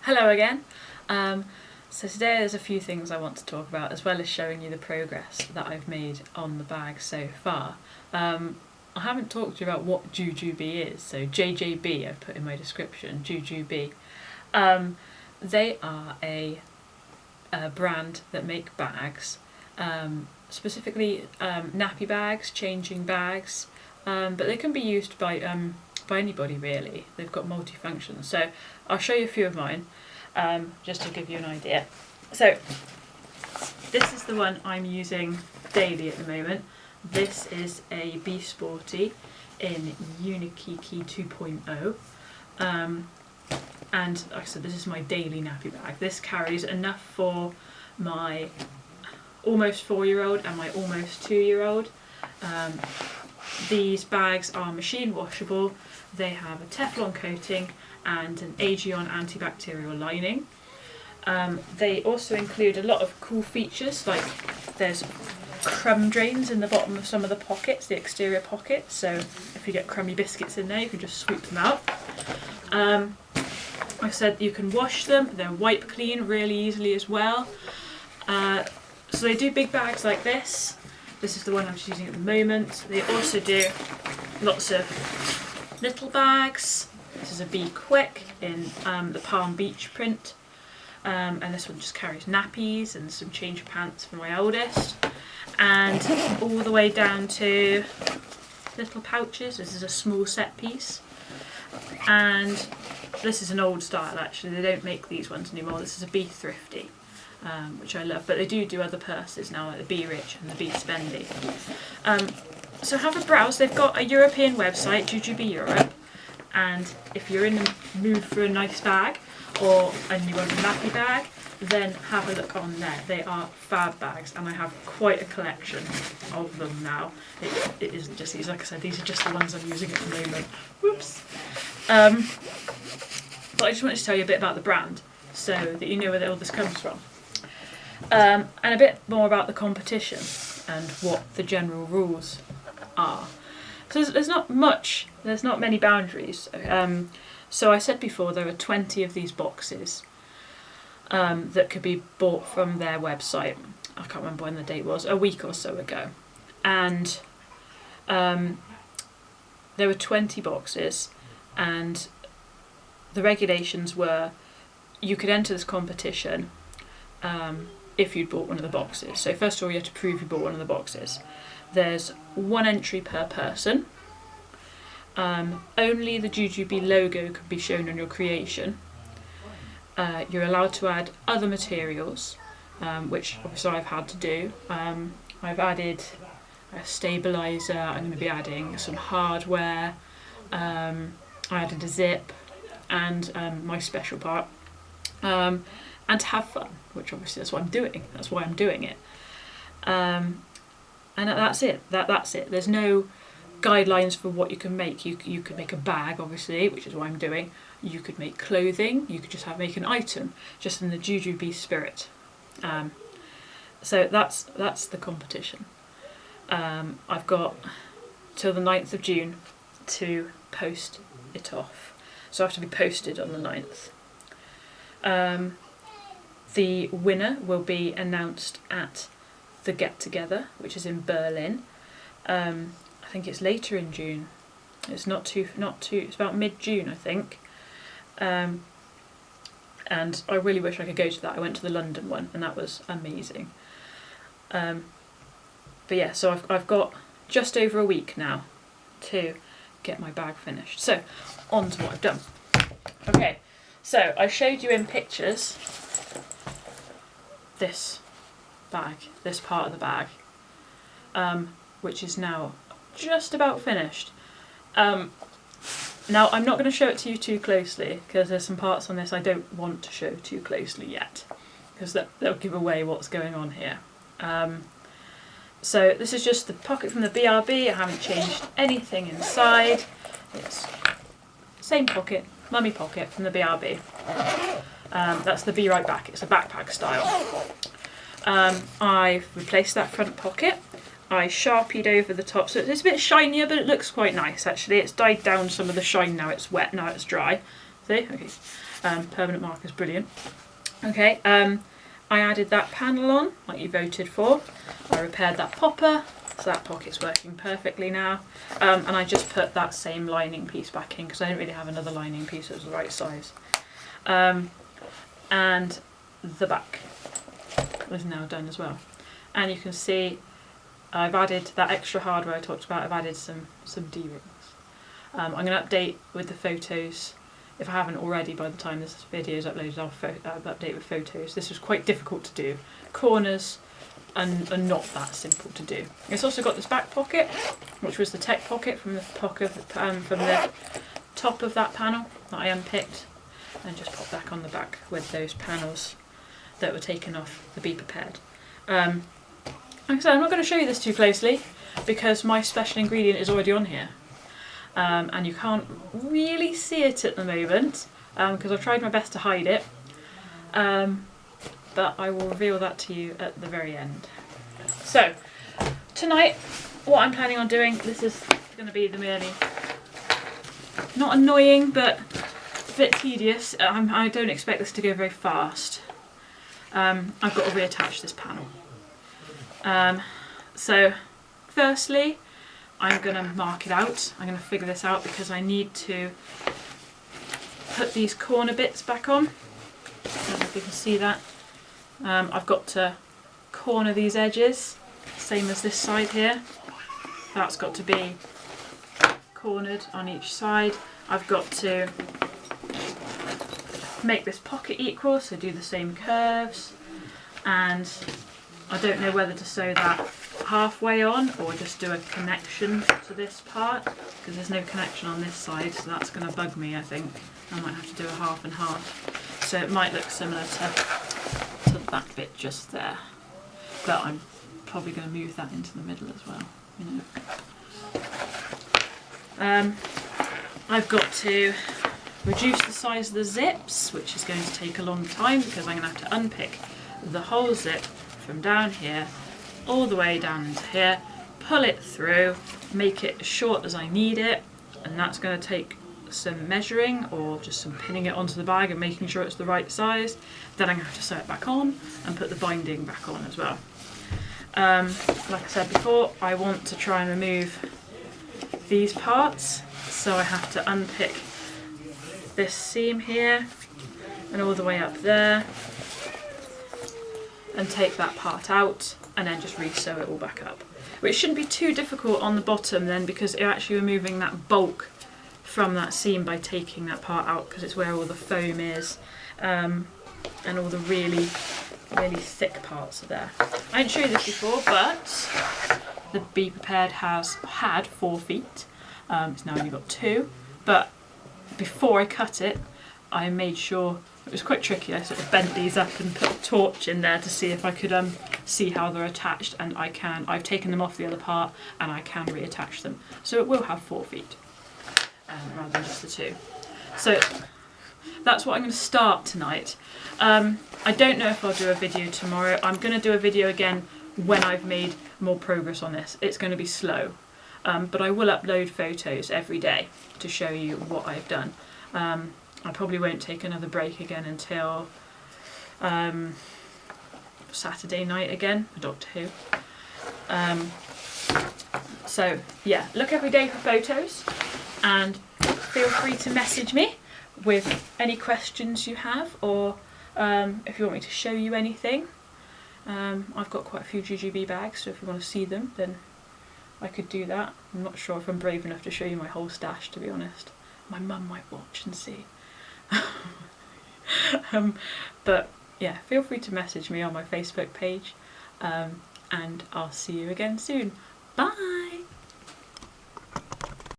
Hello again. So today there's a few things I want to talk about, as well as showing you the progress that I've made on the bag so far. I haven't talked to you about what JJB is, so JJB I've put in my description, JJB. They are a brand that make bags, specifically nappy bags, changing bags, but they can be used by anybody really. They've got multi-functions. So I'll show you a few of mine, just to give you an idea. So this is the one I'm using daily at the moment. This is a Be Sporty in Unikiki 2.0. And like I said, this is my daily nappy bag. This carries enough for my almost 4-year-old and my almost 2-year-old. These bags are machine washable. They have a Teflon coating and an Aegeon antibacterial lining. They also include a lot of cool features, like there's crumb drains in the bottom of some of the pockets, the exterior pockets, so if you get crummy biscuits in there you can just sweep them out. Like I said, you can wash them, they're wipe clean really easily as well. So they do big bags like this. This is the one I'm just using at the moment. They also do lots of little bags. This is a Be Quick in the Palm Beach print. And this one just carries nappies and some change of pants for my eldest. And all the way down to little pouches. This is a small set piece. And this is an old style actually. They don't make these ones anymore. This is a Be Thrifty. Which I love, but they do other purses now, like the Be Rich and the Be Spendy. So have a browse. They've got a European website, JJB Europe, and if you're in the mood for a nice bag and you want a nappy bag, then have a look on there. They are fab bags, and I have quite a collection of them now. It isn't just these, like I said, these are just the ones I'm using at the moment. Whoops. But I just wanted to tell you a bit about the brand so that you know where all this comes from. And a bit more about the competition and what the general rules are. So there's not many boundaries. So I said before there are 20 of these boxes that could be bought from their website. I can't remember when the date was, a week or so ago. And there were 20 boxes, and the regulations were you could enter this competition if you'd bought one of the boxes. So first of all, you have to prove you bought one of the boxes. There's one entry per person. Only the JJB logo can be shown on your creation. You're allowed to add other materials, which obviously I've had to do. I've added a stabiliser, I'm going to be adding some hardware, I added a zip and my special part. And to have fun, which obviously that's what I'm doing. That's why I'm doing it. And that's it. That's it. There's no guidelines for what you can make. You could make a bag, obviously, which is what I'm doing. You could make clothing. You could just make an item, just in the JJB spirit. So that's the competition. I've got till the 9th of June to post it off. So I have to be posted on the 9th. The winner will be announced at the Get Together, which is in Berlin. I think it's later in June. It's not too. It's about mid-June, I think. And I really wish I could go to that. I went to the London one, and that was amazing. But yeah, so I've got just over a week now to get my bag finished. So on to what I've done. Okay, so I showed you in pictures this bag, this part of the bag, which is now just about finished. Now I'm not going to show it to you too closely because there's some parts on this I don't want to show too closely yet, because that'll give away what's going on here. So this is just the pocket from the BRB. I haven't changed anything inside. It's same pocket, mummy pocket from the BRB. That's the Be Right Back. It's a backpack style. I've replaced that front pocket. I sharpied over the top, so it's a bit shinier, but it looks quite nice actually. It's died down some of the shine now. It's wet, now it's dry. healthy. Okay, permanent marker's brilliant. Okay, I added that panel on, like you voted for. I repaired that popper, so that pocket's working perfectly now. And I just put that same lining piece back in because I didn't really have another lining piece that was the right size. And the back is now done as well. And you can see I've added that extra hardware I talked about. I've added some D-rings. I'm going to update with the photos. If I haven't already by the time this video is uploaded, I'll update with photos. This was quite difficult to do. Corners are not that simple to do. It's also got this back pocket, which was the tech pocket from the top of that panel that I unpicked and just popped back on the back with those panels that were taken off the Be Prepared. Like I said, I'm not going to show you this too closely because my special ingredient is already on here. And you can't really see it at the moment because I've tried my best to hide it, but I will reveal that to you at the very end. So tonight what I'm planning on doing, this is going to be the merely, not annoying but a bit tedious. I don't expect this to go very fast. I've got to reattach this panel. So firstly I'm going to mark it out. I'm going to figure this out because I need to put these corner bits back on. I don't know if you can see that. I've got to corner these edges, same as this side here. That's got to be cornered on each side. I've got to make this pocket equal, so do the same curves. And I don't know whether to sew that halfway on or just do a connection to this part because there's no connection on this side, so that's going to bug me. I think I might have to do a half and half, so it might look similar to that bit just there, but I'm probably going to move that into the middle as well, you know. I've got to reduce the size of the zips, which is going to take a long time because I'm going to have to unpick the whole zip from down here all the way down into here, pull it through, make it as short as I need it, and that's going to take some measuring or just some pinning it onto the bag and making sure it's the right size. Then I'm going to have to sew it back on and put the binding back on as well. Like I said before, I want to try and remove these parts, so I have to unpick this seam here and all the way up there and take that part out and then just re-sew it all back up. Which shouldn't be too difficult on the bottom then because you're actually removing that bulk from that seam by taking that part out because it's where all the foam is and all the really thick parts are there. I didn't show you this before, but the Be Prepared has had 4 feet. It's now only got 2, but before I cut it I made sure, it was quite tricky, I sort of bent these up and put a torch in there to see if I could see how they're attached, and I've taken them off the other part and I can reattach them. So it will have 4 feet rather than just the 2. So that's what I'm going to start tonight. I don't know if I'll do a video tomorrow. I'm going to do a video again when I've made more progress on this. It's going to be slow, but I will upload photos every day to show you what I've done. I probably won't take another break again until Saturday night again, for Doctor Who. So yeah, look every day for photos and feel free to message me with any questions you have, or if you want me to show you anything. I've got quite a few JJB bags, so if you want to see them then I could do that. I'm not sure if I'm brave enough to show you my whole stash, to be honest. My mum might watch and see. But yeah, feel free to message me on my Facebook page, and I'll see you again soon. Bye!